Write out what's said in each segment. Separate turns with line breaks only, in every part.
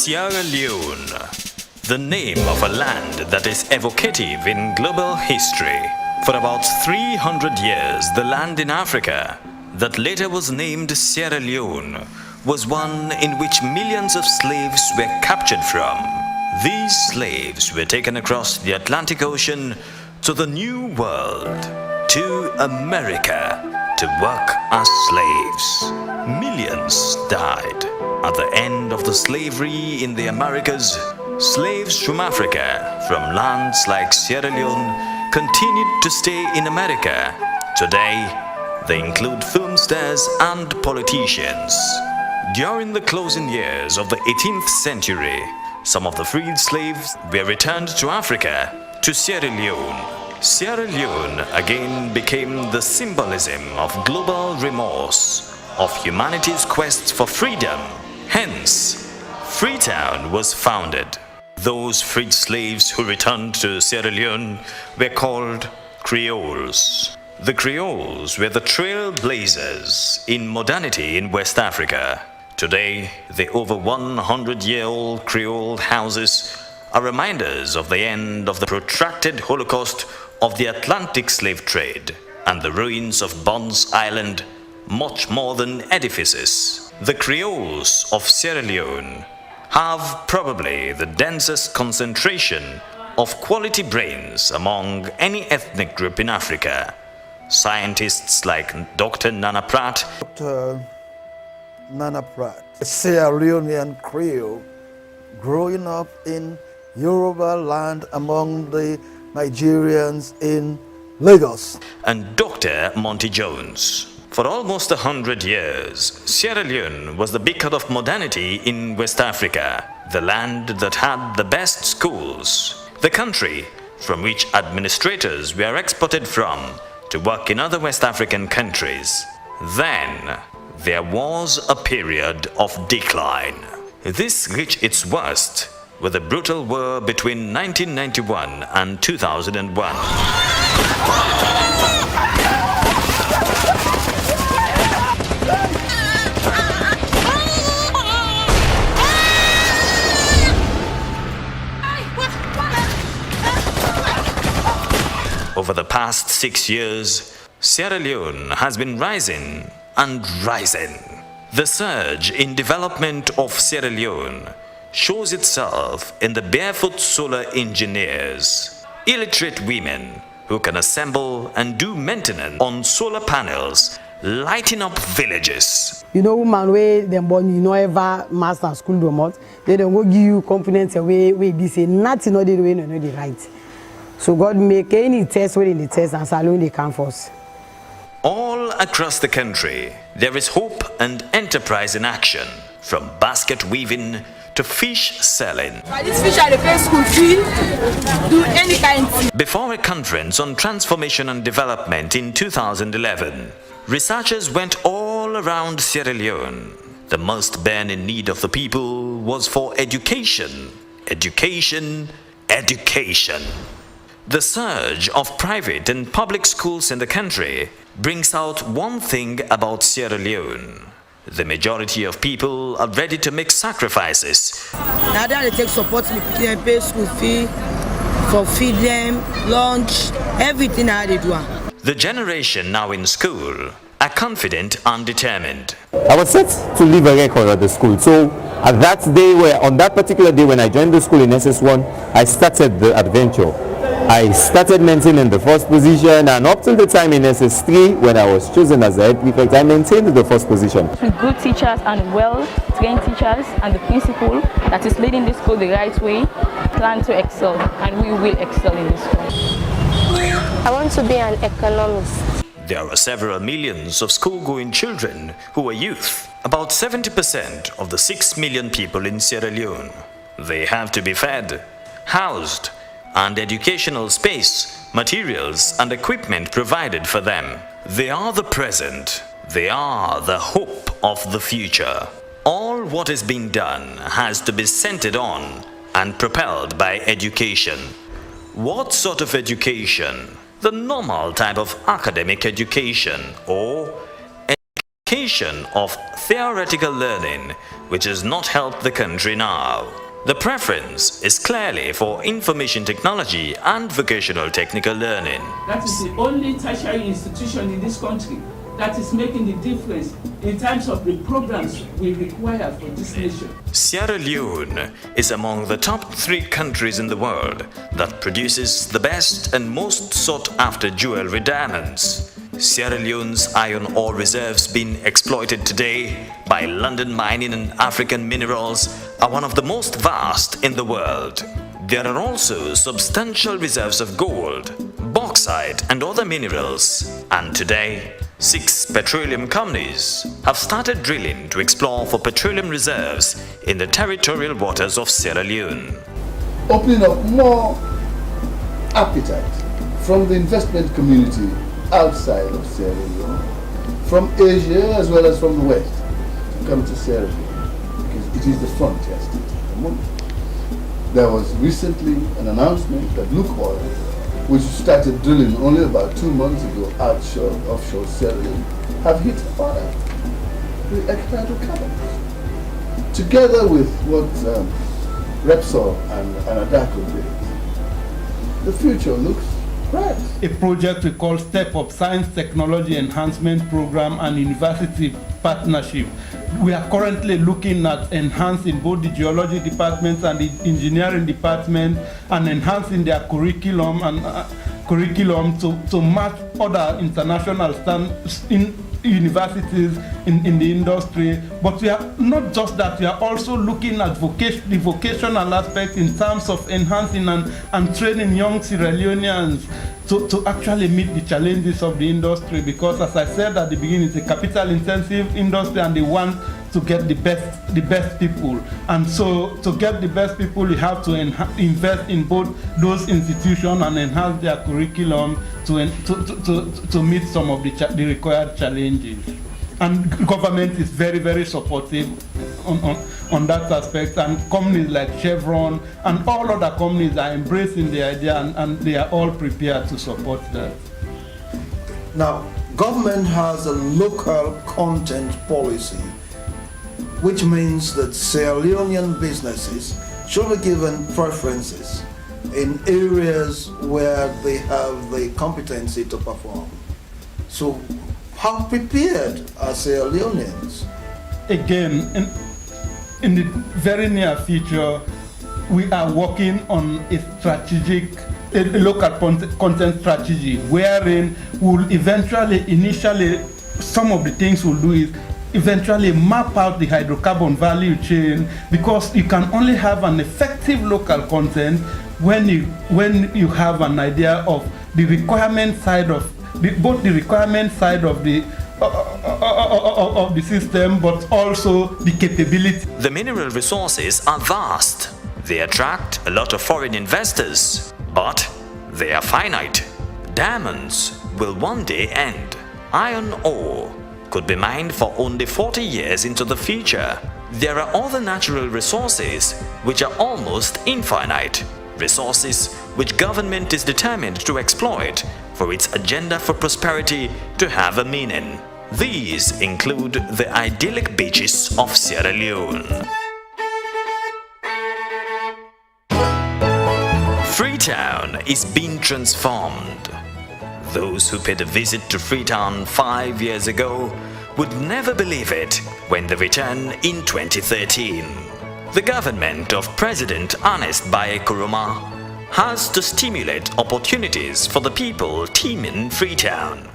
Sierra Leone, the name of a land that is evocative in global history. For about 300 years, the land in Africa that later was named Sierra Leone was one in which millions of slaves were captured from. These slaves were taken across the Atlantic Ocean to the New World, to America, to work as slaves. Millions died. At the end of the slavery in the Americas, slaves from Africa, from lands like Sierra Leone, continued to stay in America. Today, they include film stars and politicians. During the closing years of the 18th century, some of the freed slaves were returned to Africa, to Sierra Leone. Sierra Leone again became the symbolism of global remorse, of humanity's quest for freedom. Hence, Freetown was founded. Those freed slaves who returned to Sierra Leone were called Creoles. The Creoles were the trailblazers in modernity in West Africa. Today, the over 100-year-old Creole houses are reminders of the end of the protracted Holocaust of the Atlantic slave trade and the ruins of Bonds Island, much more than edifices. The Creoles of Sierra Leone have probably the densest concentration of quality brains among any ethnic group in Africa. Scientists like Dr. Nana Pratt,
a Sierra Leonean Creole, growing up in Yoruba land among the Nigerians in Lagos,
and Dr. Monty Jones. For almost 100 years, Sierra Leone was the beacon of modernity in West Africa, the land that had the best schools, the country from which administrators were exported from to work in other West African countries. Then, there was a period of decline. This reached its worst with the brutal war between 1991 and 2001. Over the past 6 years, Sierra Leone has been rising and rising. The surge in development of Sierra Leone shows itself in the barefoot solar engineers, illiterate women who can assemble and do maintenance on solar panels, lighting up villages.
You know, woman, where them born, you know, ever master school do not, they don't go give you components away, they say nothing, no, they don't know the right. So God make any test within the test and Salone they come first.
All across the country, there is hope and enterprise in action, from basket weaving to fish selling.
This fish are the first school fee, do any kind.
Before a conference on transformation and development in 2011, researchers went all around Sierra Leone. The most burning need of the people was for education, education, education. The surge of private and public schools in the country brings out one thing about Sierra Leone. The majority of people are ready to make sacrifices.
Now they take support me, pay school fee, for feed them, lunch, everything how they do.
The generation now in school are confident and determined.
I was set to leave a record at the school. So at that day, on that particular day when I joined the school in SS1, I started the adventure. I started maintaining the first position, and up till the time in SS3 when I was chosen as the head prefect, I maintained the first position.
With good teachers and well-trained teachers and the principal that is leading this school the right way, plan to excel, and we will excel in this school.
I want to be an economist.
There are several millions of school-going children who are youth, about 70% of the 6 million people in Sierra Leone. They have to be fed, housed, and educational space, materials, and equipment provided for them. They are the present. They are the hope of the future. All what is being done has to be centered on and propelled by education. What sort of education? The normal type of academic education, or education combination of theoretical learning which has not helped the country now. The preference is clearly for information technology and vocational technical learning.
That is the only tertiary institution in this country that is making the difference in terms of the programs we require for this nation.
Sierra Leone is among the top 3 countries in the world that produces the best and most sought-after jewelry diamonds. Sierra Leone's iron ore reserves being exploited today by London Mining and African Minerals are one of the most vast in the world. There are also substantial reserves of gold, bauxite and other minerals, and today 6 petroleum companies have started drilling to explore for petroleum reserves in the territorial waters of Sierra Leone.
Opening up more appetite from the investment community outside of Sierra Leone, from Asia as well as from the West, to come to Sierra Leone, because it is the frontier state at the moment. There was recently an announcement that Luke Oil, which started drilling only about 2 months ago offshore Sierra Leone, have hit fire with hydrocarbons. Together with what Repsol and Anadarko did, the future looks bright.
A project we call Step Up Science Technology Enhancement Program and University Partnership. We are currently looking at enhancing both the geology departments and the engineering department and enhancing their curriculum and to match other international standards in universities in the industry. But we are not just that, we are also looking at the vocational aspect in terms of enhancing and training young Sierra Leoneans to actually meet the challenges of the industry, because as I said at the beginning, it's a capital intensive industry and they want to get the best people. And so to get the best people, you have to invest in both those institutions and enhance their curriculum to meet some of the required challenges. And government is very, very supportive on that aspect, and companies like Chevron and all other companies are embracing the idea, and they are all prepared to support that.
Now, government has a local content policy, which means that Sierra Leonean businesses should be given preferences in areas where they have the competency to perform. So, how prepared are Sierra Leoneans?
Again, in the very near future, we are working on a local content strategy, wherein we'll initially, some of the things we'll do is eventually map out the hydrocarbon value chain, because you can only have an effective local content when you have an idea of the requirement side of both the requirement side of the system, but also the capability.
The mineral resources are vast. They attract a lot of foreign investors, but they are finite. Diamonds will one day end. Iron ore could be mined for only 40 years into the future. There are other natural resources which are almost infinite, resources which government is determined to exploit for its agenda for prosperity to have a meaning. These include the idyllic beaches of Sierra Leone. Freetown is being transformed. Those who paid a visit to Freetown 5 years ago would never believe it when they return in 2013. The government of President Ernest Bai Koroma has to stimulate opportunities for the people teeming Freetown.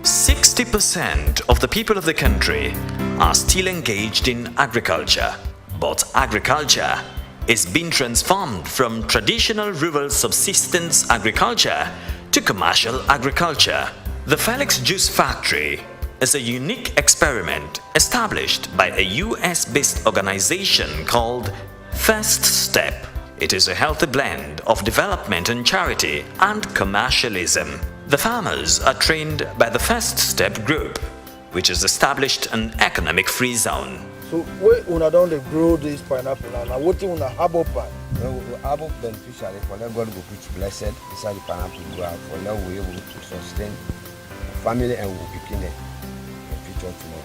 60% of the people of the country are still engaged in agriculture, but agriculture is being transformed from traditional rural subsistence agriculture to commercial agriculture. The Felix Juice Factory is a unique experiment established by a US-based organization called First Step. It is a healthy blend of development and charity and commercialism. The farmers are trained by the First Step group, which has established an economic free zone.
So, where una don dey grow this pineapple and what you una harbour pan?
Harbour beneficiary for let God go put blessed beside the pineapple for let we able to sustain family and we picking it. future tomorrow.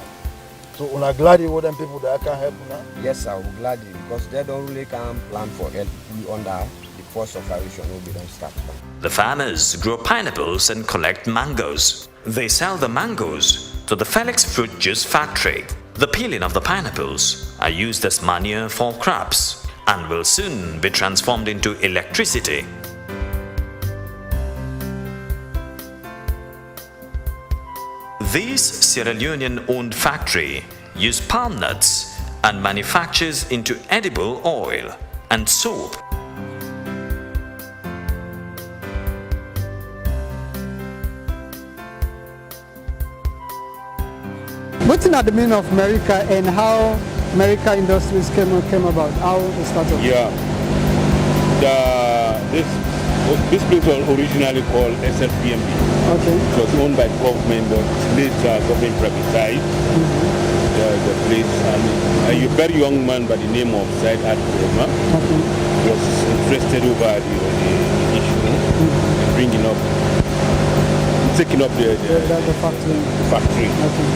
So una glad you them people that can help now?
Yes, I will gladly, because they don't really can plan for help. We under the first operation will be done start.
The farmers grow pineapples and collect mangoes. They sell the mangoes to the Felix Fruit Juice Factory. The peeling of the pineapples are used as manure for crops and will soon be transformed into electricity. This Sierra Leonean-owned factory uses palm nuts and manufactures into edible oil and soap.
What's not the meaning of America and how America Industries came about? How it started?
Yeah, this place was originally called SLPMB.
Okay.
It was owned by government, but later government privatized the place. And a very young man by the name of Zaid Ad-Kuroma was interested over the issue, bringing up, taking up the factory.
Okay.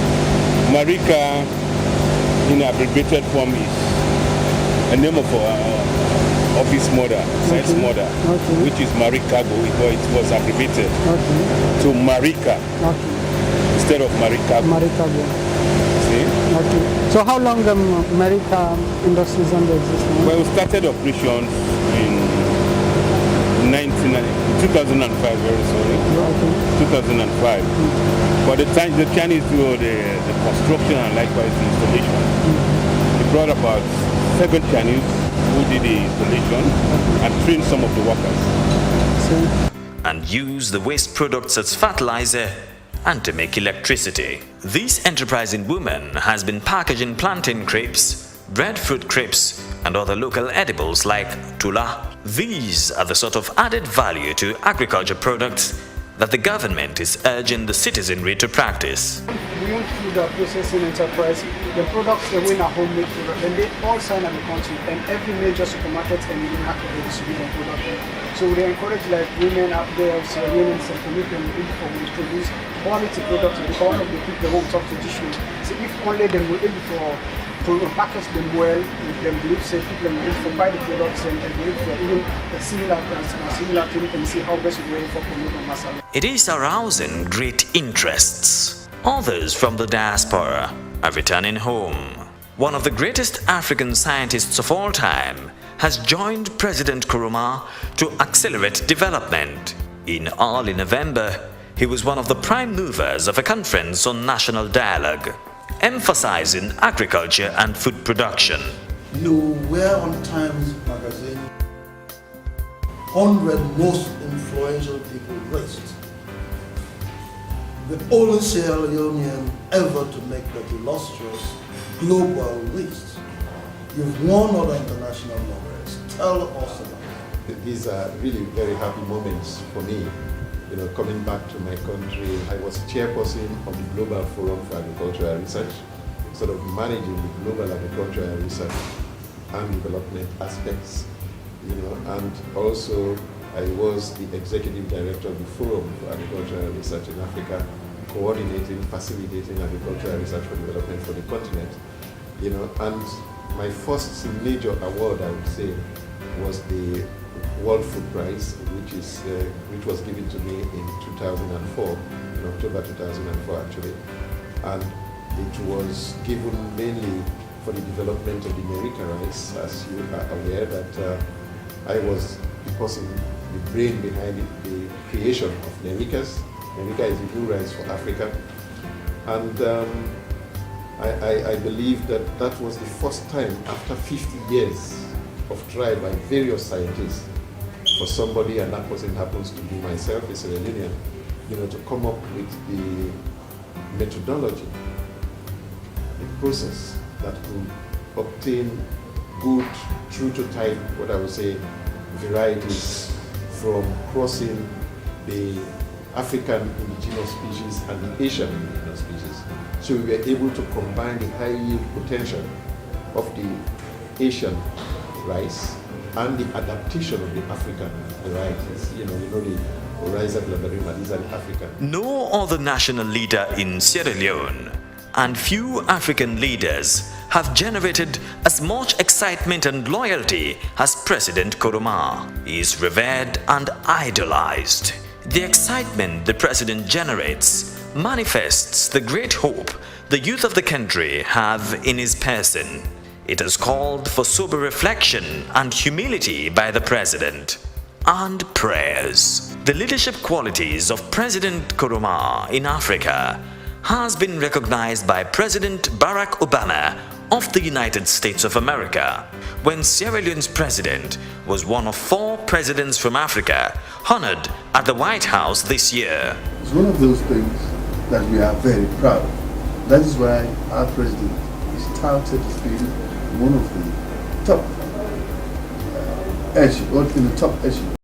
Marika, in abbreviated form, is a name of his mother, Zaid's mother, which is Marika. It was abbreviated to Marika instead of Marika. See?
Okay. So how long Marika Industries under existence?
Well, we started operations in 2005, very sorry. 2005. But the Chinese do the construction and likewise the installation. We brought about 7 Chinese who did the installation and trained some of the workers.
And use the waste products as fertilizer and to make electricity. This enterprising woman has been packaging plantain crepes, breadfruit crepes, and other local edibles like tula. These are the sort of added value to agriculture products that the government is urging the citizenry to practice.
Beyond food processing enterprise, the products they win are homemade products, and they all sign at the country, and every major supermarket and market they distribute their product. So they encourage like women out there, Sierra Leoneans and Philippines to produce quality products, because one of the people they won't talk to this way. So if only them were able to package them well, them believe say people will able to buy the products and believe for even a similar thing and see how best we for promoting masala.
It is arousing great interests. Others from the diaspora are returning home. One of the greatest African scientists of all time has joined President Nkrumah to accelerate development. In early November, he was one of the prime movers of a conference on national dialogue, emphasizing agriculture and food production.
You were on Times Magazine 100 most influential people list. The only Sierra Leonean ever to make that illustrious global list. You've won other international awards. Tell us about it.
These are really very happy moments for me. You know, coming back to my country, I was chairperson of the Global Forum for Agricultural Research, sort of managing the global agricultural research and development aspects, you know, and also I was the executive director of the Forum for Agricultural Research in Africa, coordinating, facilitating agricultural research for development for the continent, you know, and my first major award, I would say, was the World Food Prize, which was given to me in 2004, in October 2004 actually, and it was given mainly for the development of the America rice. As you are aware that I was the person, the brain behind the creation of Americas. America is the new rice for Africa, and I believe that that was the first time after 50 years of trial by various scientists for somebody, and that person happens to be myself, a Sierra Leonean, you know, to come up with the methodology, the process that could obtain good, true to type, what I would say, varieties from crossing the African indigenous species and the Asian indigenous species. So we were able to combine the high yield potential of the Asian rice and the adaptation of the African varieties. You know the Oryza glaberrima, these are the African.
No other national leader in Sierra Leone and few African leaders have generated as much excitement and loyalty as President Nkrumah. He is revered and idolized. The excitement the president generates manifests the great hope the youth of the country have in his person. It has called for sober reflection and humility by the president and prayers. The leadership qualities of President Nkrumah in Africa has been recognized by President Barack Obama of the United States of America, when Sierra Leone's president was one of 4 presidents from Africa honored at the White House this year.
It's one of those things that we are very proud of. That is why our president is touted as being one of the top echelon, in the top echelon